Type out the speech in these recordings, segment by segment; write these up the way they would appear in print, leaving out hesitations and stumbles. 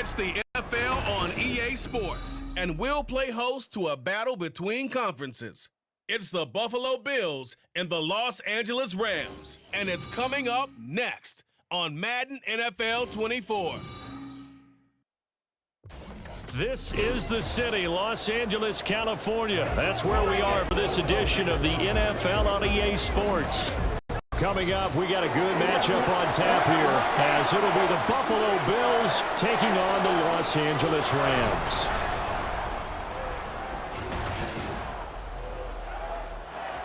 It's the NFL on EA Sports, and we'll play host to a battle between conferences. It's the Buffalo Bills and the Los Angeles Rams, and it's coming up next on Madden NFL 24. This is the city, Los Angeles, California. That's where we are for this edition of the NFL on EA Sports. Coming up, we got a good matchup on tap here, as it'll be the Buffalo Bills taking on the Los Angeles Rams.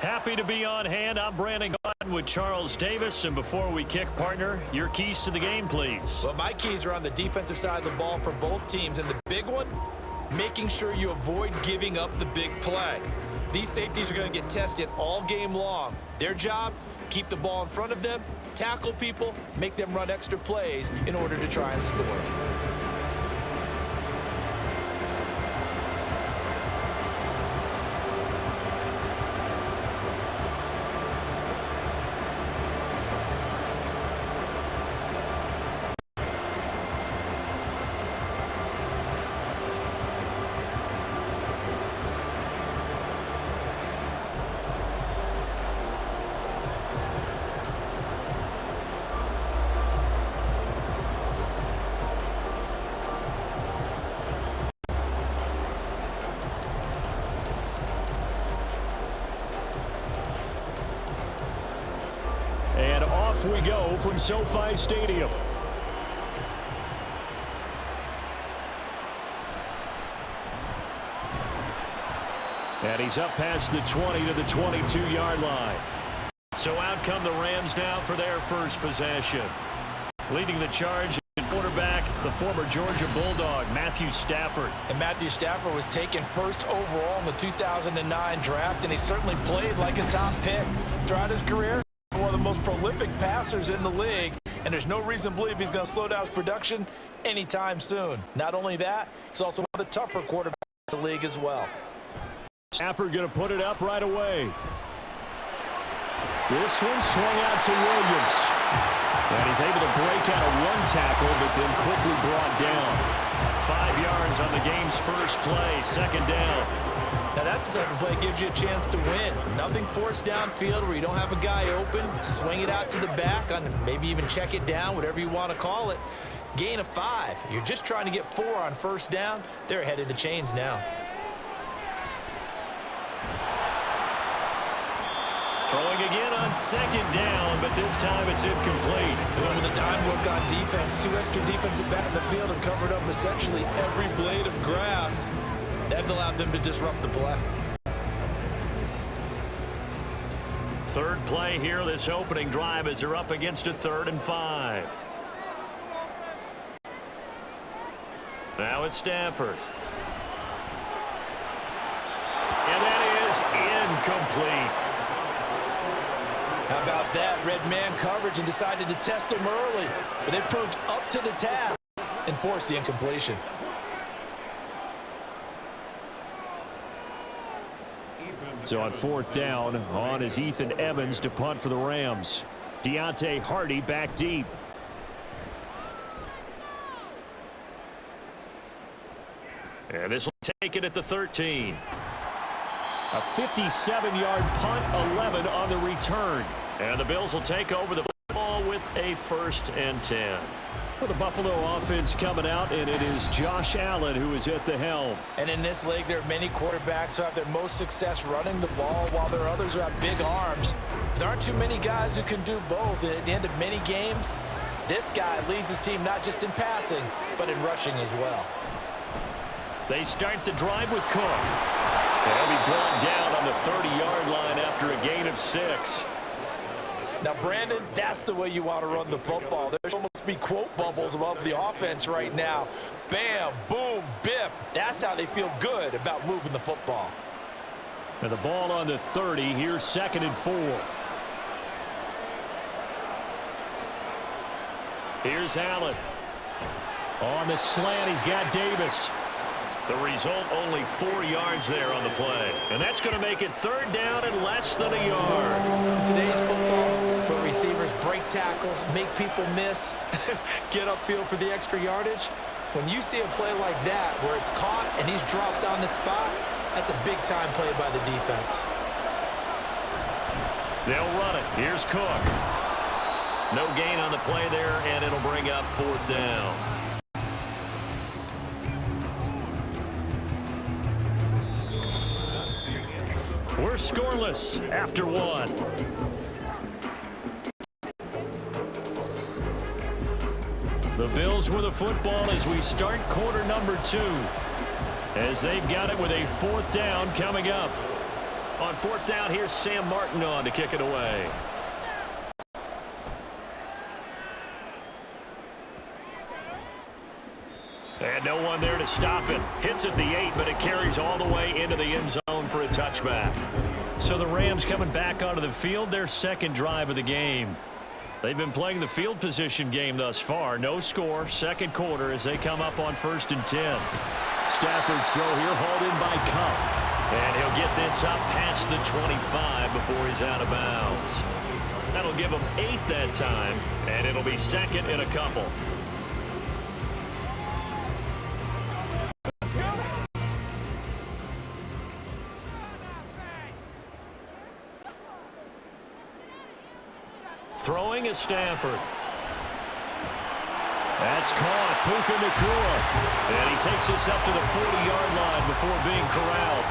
Happy to be on hand. I'm Brandon Gordon with Charles Davis. And before we kick, partner, your keys to the game, please. Well, my keys are on the defensive side of the ball for both teams. And the big one, making sure you avoid giving up the big play. These safeties are going to get tested all game long. Their job, keep the ball in front of them, tackle people, make them run extra plays in order to try and score. And off we go from SoFi Stadium. And he's up past the 20 to the 22-yard line. So out come the Rams now for their first possession. Leading the charge, quarterback, the former Georgia Bulldog, Matthew Stafford. And Matthew Stafford was taken first overall in the 2009 draft, and he certainly played like a top pick. Throughout his career, one of the most prolific passers in the league, and there's no reason to believe he's going to slow down his production anytime soon. Not only that, he's also one of the tougher quarterbacks in the league as well. Stafford going to put it up right away. This one swung out to Williams. And he's able to break out of one tackle, but then quickly brought down. 5 yards on the game's first play, second down. Now that's the type of play that gives you a chance to win. Nothing forced downfield where you don't have a guy open. Swing it out to the back, on maybe even check it down, whatever you want to call it. Gain of 5. You're just trying to get 4 on first down. They're ahead of the chains now. Throwing again on second down, but this time it's incomplete. Going with the dime work on defense. 2 extra defensive back in the field and covered up essentially every blade of grass. That allowed them to disrupt the play. Third play here, this opening drive, as they're up against a 3rd and 5. Now it's Stafford. And that is incomplete. How about that? Red man coverage and decided to test him early. But it proved up to the task and forced the incompletion. So on 4th down, on is Ethan Evans to punt for the Rams. Deontay Hardy back deep. And this will take it at the 13. A 57-yard punt, 11 on the return. And the Bills will take over the football with a 1st and 10. Well, the Buffalo offense coming out, and it is Josh Allen who is at the helm. And in this league, there are many quarterbacks who have their most success running the ball, while there are others who have big arms. There aren't too many guys who can do both. And at the end of many games, this guy leads his team not just in passing, but in rushing as well. They start the drive with Cook. And he brought down on the 30-yard line after a gain of 6. Now, Brandon, that's the way you want to run the football. There should almost be quote bubbles above the offense right now. Bam, boom, biff. That's how they feel good about moving the football. And the ball on the 30. Here's 2nd and 4. Here's Allen. On the slant, he's got Davis. The result, only 4 yards there on the play. And that's going to make it 3rd down and less than a yard. In today's football, where receivers break tackles, make people miss, get upfield for the extra yardage, When you see a play like that where it's caught and he's dropped on the spot, that's a big-time play by the defense. They'll run it. Here's Cook. No gain on the play there, and it'll bring up 4th down. We're scoreless after 1. The Bills with the football as we start quarter number 2. As they've got it with a 4th down coming up. On 4th down, here's Sam Martin on to kick it away. And no one there to stop it. Hits at the 8, but it carries all the way into the end zone for a touchback. So the Rams coming back onto the field, their second drive of the game. They've been playing the field position game thus far. No score, second quarter as they come up on 1st and 10. Stafford's throw here hauled in by Cup. And he'll get this up past the 25 before he's out of bounds. That'll give him 8 that time, and it'll be second and a couple. Throwing is Stafford. That's caught. Puka Nacua. And he takes this up to the 40-yard line before being corralled.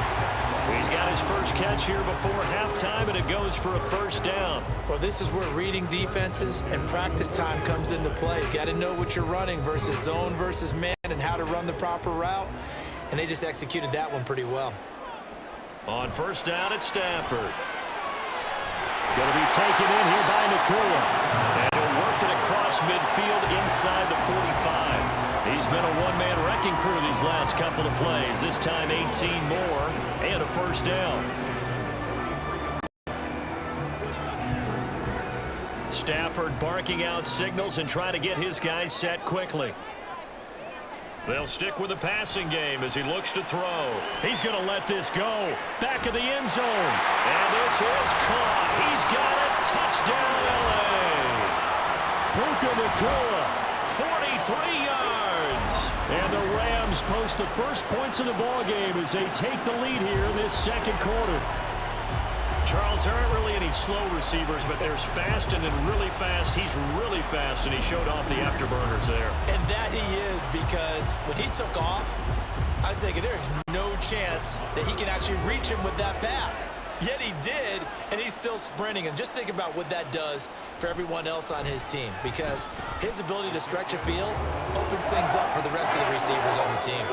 He's got his first catch here before halftime, and it goes for a 1st down. Well, this is where reading defenses and practice time comes into play. You got to know what you're running versus zone versus man and how to run the proper route. And they just executed that one pretty well. On 1st down, it's Stafford. Going to be taken in here by Nacua. And he'll work it across midfield inside the 45. He's been a one-man wrecking crew these last couple of plays. This time 18 more and a 1st down. Stafford barking out signals and trying to get his guys set quickly. They'll stick with the passing game as he looks to throw. He's going to let this go. Back of the end zone. And this is caught. He's got it. Touchdown, L.A. Puka Nacua, 43 yards. And the Rams post the first points of the ballgame as they take the lead here in this second quarter. Charles, there aren't really any slow receivers, but there's fast and then really fast. He's really fast, and he showed off the afterburners there. And that he is, because when he took off, I was thinking there's no chance that he can actually reach him with that pass. Yet he did, and he's still sprinting. And just think about what that does for everyone else on his team, because his ability to stretch a field opens things up for the rest of the receivers on the team.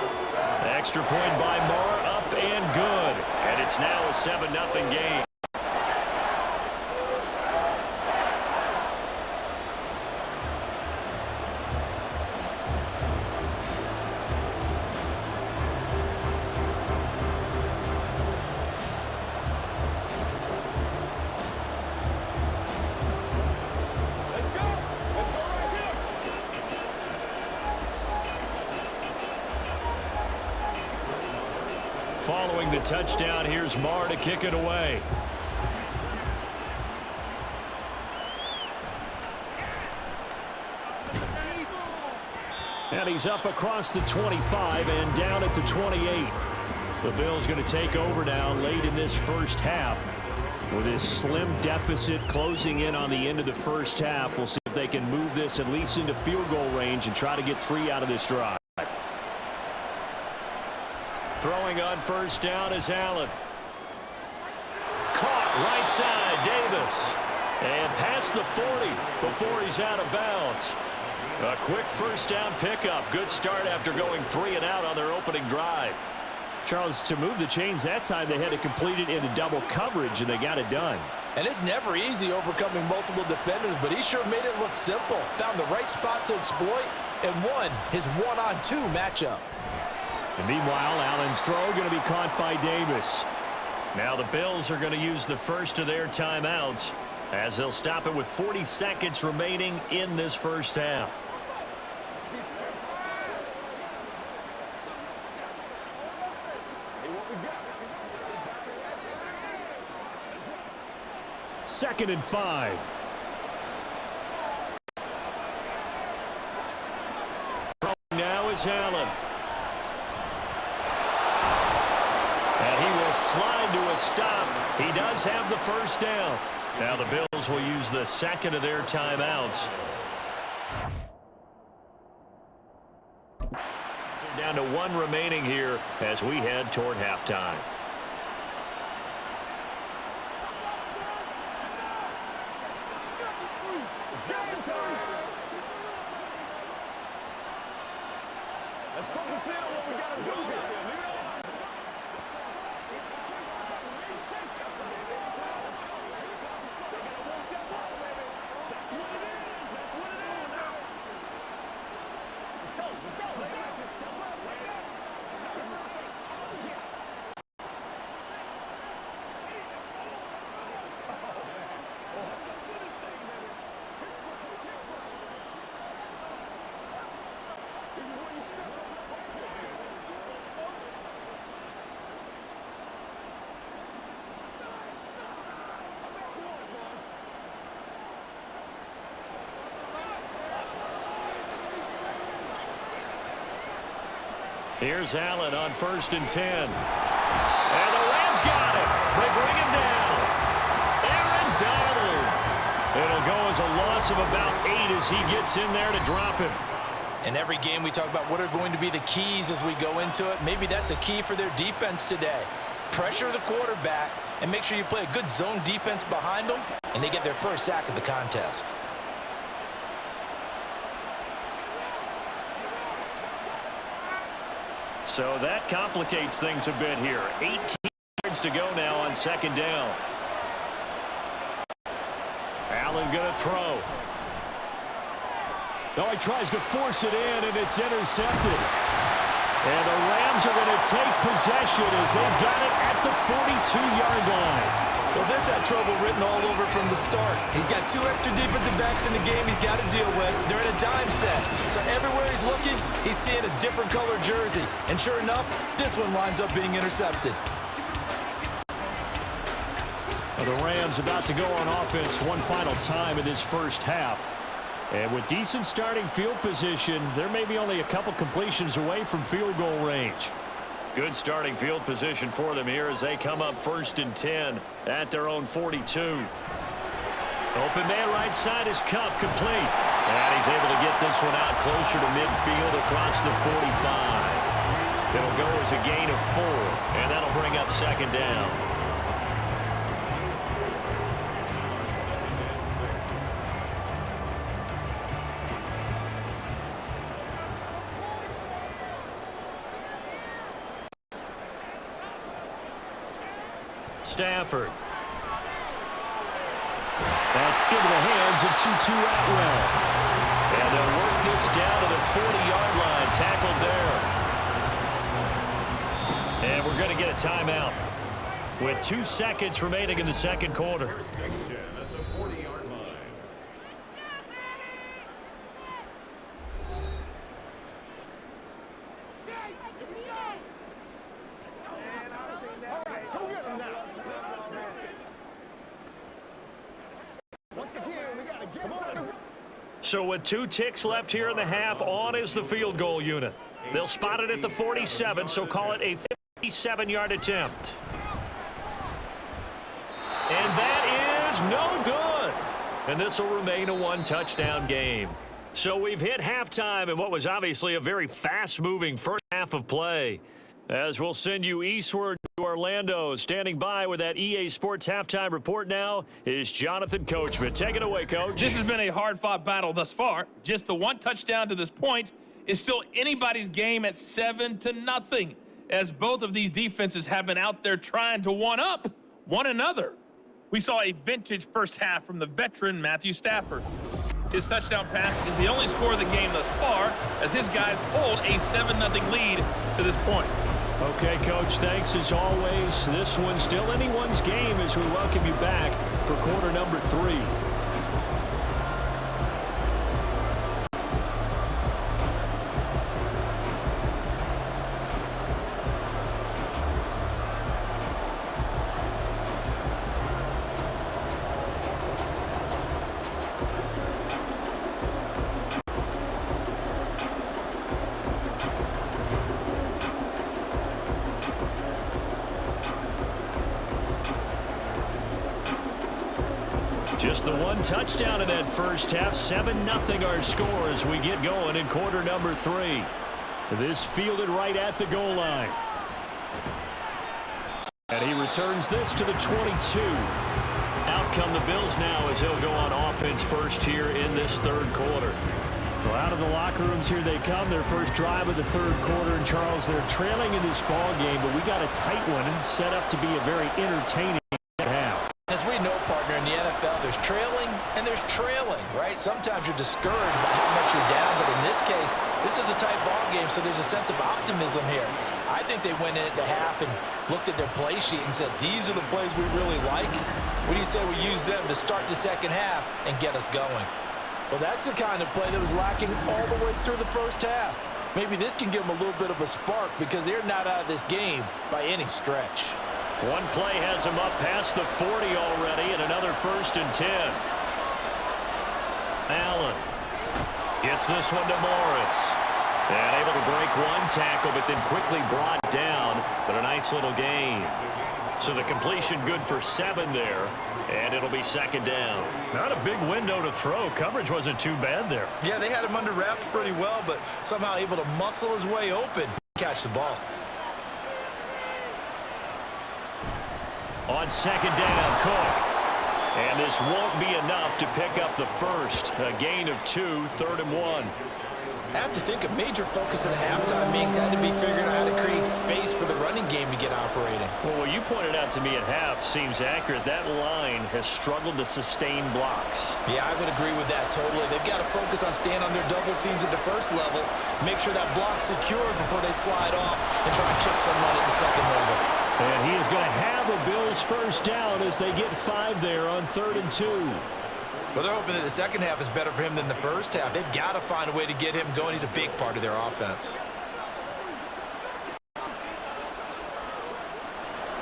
Extra point by Marr, up and good. And it's now a 7-0 game. Following the touchdown, here's Marr to kick it away. And he's up across the 25 and down at the 28. The Bills going to take over now late in this first half. With this slim deficit closing in on the end of the first half, we'll see if they can move this at least into field goal range and try to get 3 out of this drive. Throwing on 1st down is Allen. Caught right side, Davis. And past the 40 before he's out of bounds. A quick 1st down pickup. Good start after going 3 and out on their opening drive. Charles, to move the chains that time, they had to complete it into double coverage, and they got it done. And it's never easy overcoming multiple defenders, but he sure made it look simple. Found the right spot to exploit and won his 1-on-2 matchup. And meanwhile, Allen's throw going to be caught by Davis. Now the Bills are going to use the first of their timeouts as they'll stop it with 40 seconds remaining in this first half. Second and 5. Now is Allen. And he will slide to a stop. He does have the first down. Now the Bills will use the second of their timeouts. So down to one remaining here as we head toward halftime. Let's focus in on what we got to do here. Here's Allen on 1st and 10. And the Rams got him. They bring him down. Aaron Donald. It'll go as a loss of about 8 as he gets in there to drop him. In every game we talk about what are going to be the keys as we go into it. Maybe that's a key for their defense today. Pressure the quarterback and make sure you play a good zone defense behind them, and they get their first sack of the contest. So that complicates things a bit here. 18 yards to go now on 2nd down. Allen going to throw. No, he tries to force it in, and it's intercepted. And the Rams are going to take possession as they've got it at the 42-yard line. Well, this had trouble written all over from the start. He's got 2 extra defensive backs in the game he's got to deal with. They're in a dime set. So everywhere he's looking, he's seeing a different color jersey. And sure enough, this one winds up being intercepted. Well, the Rams about to go on offense one final time in this first half. And with decent starting field position, they're maybe only a couple completions away from field goal range. Good starting field position for them here as they come up 1st and 10 at their own 42. Open man right side is Cup, complete. And he's able to get this one out closer to midfield across the 45. It'll go as a gain of 4, and that'll bring up 2nd down. Stafford. That's into the hands of Tutu Atwell. And they'll work this down to the 40-yard line. Tackled there. And we're going to get a timeout with 2 seconds remaining in the second quarter. So with 2 ticks left here in the half, on is the field goal unit. They'll spot it at the 47, so call it a 57-yard attempt. And that is no good. And this will remain a 1-touchdown game. So we've hit halftime in what was obviously a very fast-moving first half of play. As we'll send you eastward to Orlando. Standing by with that EA Sports halftime report now is Jonathan Coachman. Take it away, Coach. This has been a hard-fought battle thus far. Just the 1 touchdown to this point is still anybody's game at 7-0, as both of these defenses have been out there trying to one-up one another. We saw a vintage first half from the veteran Matthew Stafford. His touchdown pass is the only score of the game thus far, as his guys hold a 7-0 lead to this point. Okay, Coach, thanks as always. This one's still anyone's game as we welcome you back for quarter number 3. Just the one touchdown in that first half. 7-0 our score as we get going in quarter number 3. This fielded right at the goal line. And he returns this to the 22. Out come the Bills now as he'll go on offense first here in this third quarter. Well, out of the locker rooms here they come. Their first drive of the third quarter. And, Charles, they're trailing in this ball game, but we got a tight one and set up to be a very entertaining half. As we know, partner, in the NFL, there's trailing and there's trailing, right? Sometimes you're discouraged by how much you're down, but in this case, this is a tight ball game, so there's a sense of optimism here. I think they went into half and looked at their play sheet and said, these are the plays we really like. What do you say we use them to start the second half and get us going? Well, that's the kind of play that was lacking all the way through the first half. Maybe this can give them a little bit of a spark because they're not out of this game by any stretch. One play has him up past the 40 already, and another 1st and 10. Allen gets this one to Morris. And able to break one tackle, but then quickly brought down. But a nice little gain. So the completion good for 7 there, and it'll be 2nd down. Not a big window to throw. Coverage wasn't too bad there. Yeah, they had him under wraps pretty well, but somehow able to muscle his way open. Catch the ball. On 2nd down, Cook. And this won't be enough to pick up the first. A gain of 2, 3rd and 1. I have to think a major focus at halftime means had to be figuring out how to create space for the running game to get operating. Well, what you pointed out to me at half seems accurate. That line has struggled to sustain blocks. Yeah, I would agree with that totally. They've got to focus on staying on their double teams at the first level, make sure that block's secure before they slide off and try and chip someone at the second level. And he is going to have a Bills first down as they get 5 there on 3rd and 2. Well, they're hoping that the second half is better for him than the first half. They've got to find a way to get him going. He's a big part of their offense.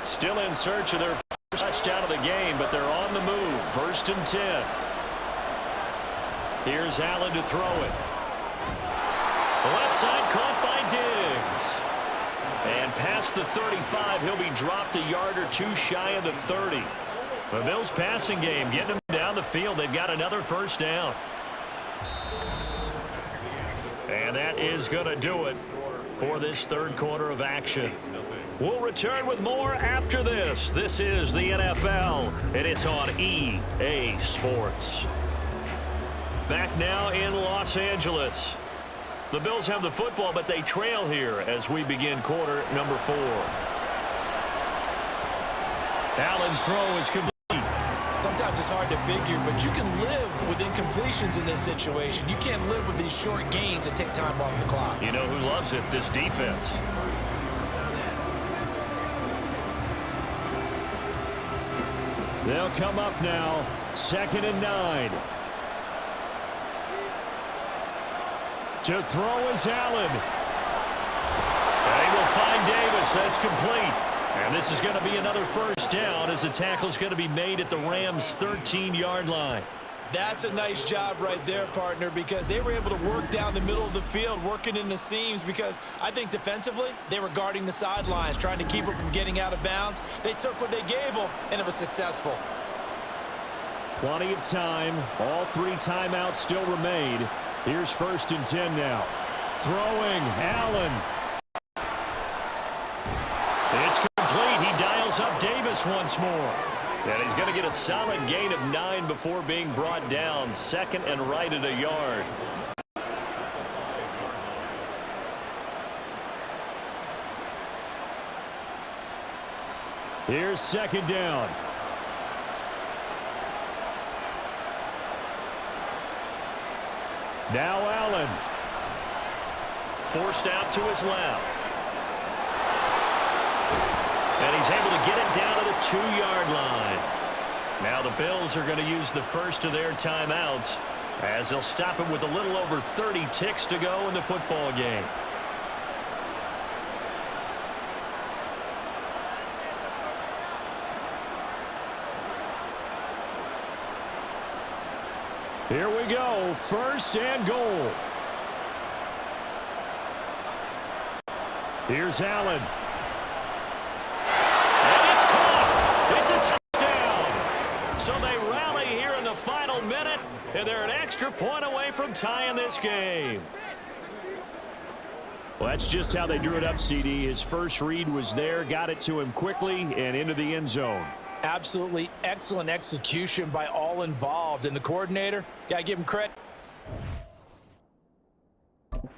Still in search of their first touchdown of the game, but they're on the move. 1st and 10. Here's Allen to throw it. The left side caught by Diggs. And past the 35, he'll be dropped a yard or 2 shy of the 30. The Bills passing game getting them down the field. They've got another first down. And that is going to do it for this third quarter of action. We'll return with more after this. This is the NFL, and it's on EA Sports. Back now in Los Angeles. The Bills have the football, but they trail here as we begin quarter number 4. Allen's throw is complete. Sometimes it's hard to figure, but you can live with incompletions in this situation. You can't live with these short gains that take time off the clock. You know who loves it? This defense. They'll come up now. 2nd and 9. To throw is Allen. They will find Davis. That's complete. And this is going to be another first down as the tackle is going to be made at the Rams' 13-yard line. That's a nice job right there, partner, because they were able to work down the middle of the field, working in the seams, because I think defensively they were guarding the sidelines, trying to keep them from getting out of bounds. They took what they gave them, and it was successful. Plenty of time. All 3 timeouts still remain. Here's 1st and 10 now. Throwing, Allen. It's complete. He dials up Davis once more. And he's going to get a solid gain of 9 before being brought down. 2nd and right at a yard. Here's 2nd down. Now Allen. Forced out to his left. And he's able to get it down to the 2-yard line. Now the Bills are going to use the first of their timeouts as they'll stop it with a little over 30 ticks to go in the football game. Here we go. 1st and goal. Here's Allen. And it's caught. It's a touchdown. So they rally here in the final minute, and they're an extra point away from tying this game. Well, that's just how they drew it up, CD. His first read was there, got it to him quickly, and into the end zone. Absolutely excellent execution by all involved. And the coordinator, got to give him credit. The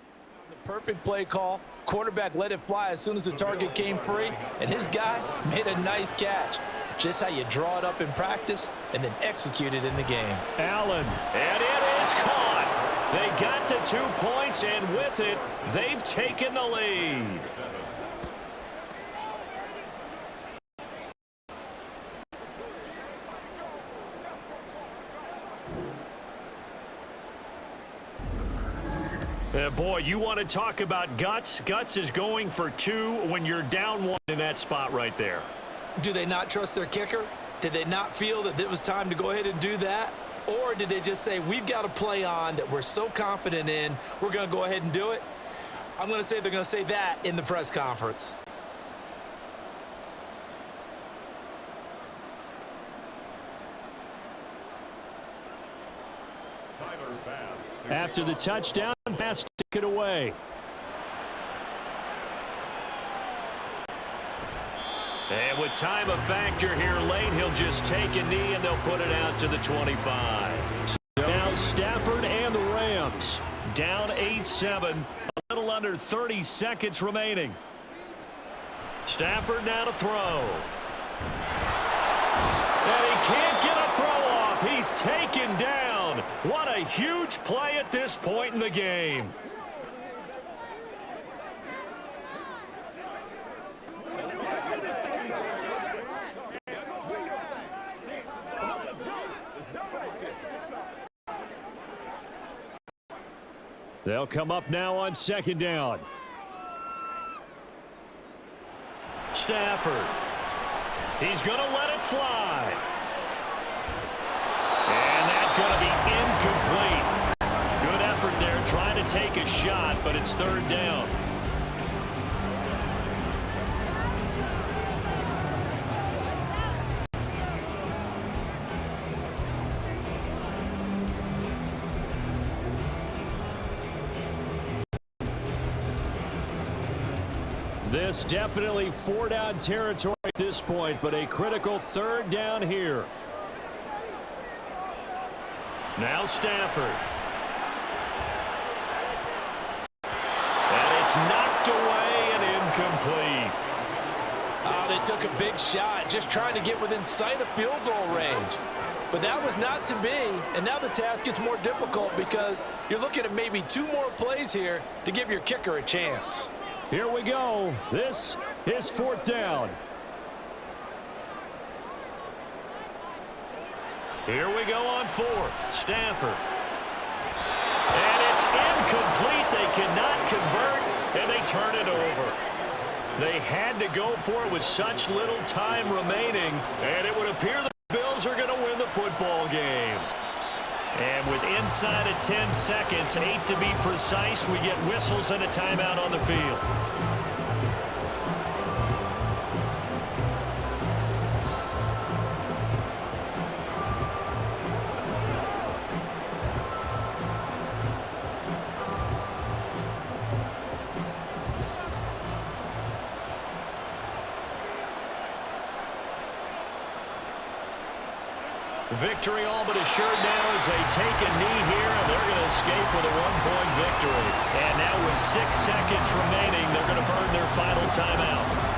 perfect play call. Quarterback let it fly as soon as the target came free, and his guy made a nice catch. Just how you draw it up in practice and then execute it in the game. Allen, and it is caught. They got the 2 points, and with it, they've taken the lead. Boy, you want to talk about guts? Guts is going for 2 when you're down 1 in that spot right there. Do they not trust their kicker? Did they not feel that it was time to go ahead and do that? Or did they just say, we've got a play on that we're so confident in, we're going to go ahead and do it? I'm going to say they're going to say that in the press conference. After the touchdown, pass took it away. And with time a factor here late, he'll just take a knee and they'll put it out to the 25. Now Stafford and the Rams down 8-7, a little under 30 seconds remaining. Stafford now to throw. And he can't get a throw off. He's taken down. What a huge play at this point in the game. They'll come up now on second down. Stafford. He's going to let it fly. And that's going to be incomplete. Good effort there trying to take a shot, but it's third down. This definitely 4-down territory at this point, but a critical third down here. Now Stafford. And it's knocked away and incomplete. Oh, they took a big shot, just trying to get within sight of field goal range. But that was not to be, and now the task gets more difficult because you're looking at maybe 2 more plays here to give your kicker a chance. Here we go. This is fourth down. Here we go on fourth. Stafford. And it's incomplete. They cannot convert, and they turn it over. They had to go for it with such little time remaining, and it would appear the Bills are going to win the football game. And with inside of 10 seconds, 8 to be precise, we get whistles and a timeout on the field. Victory all but assured now as they take a knee here, and they're going to escape with a 1-point victory. And now with 6 seconds remaining, they're going to burn their final timeout.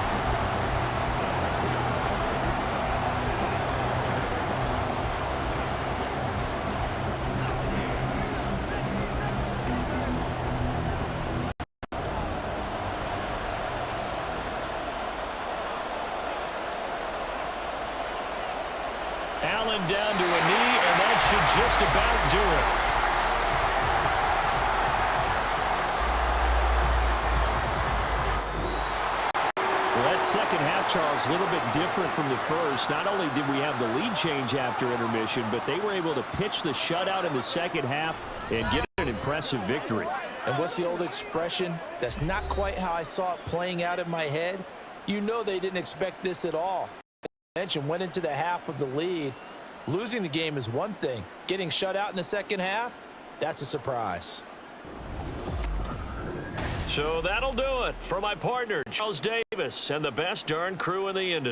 Allen down to a knee, and that should just about do it. Well, that second half, Charles, a little bit different from the first. Not only did we have the lead change after intermission, but they were able to pitch the shutout in the second half and get an impressive victory. And what's the old expression? That's not quite how I saw it playing out in my head. You know they didn't expect this at all. Went into the half with the lead, Losing the game is one thing. Getting shut out in the second half, that's a surprise. So that'll do it for my partner, Charles Davis, and the best darn crew in the industry.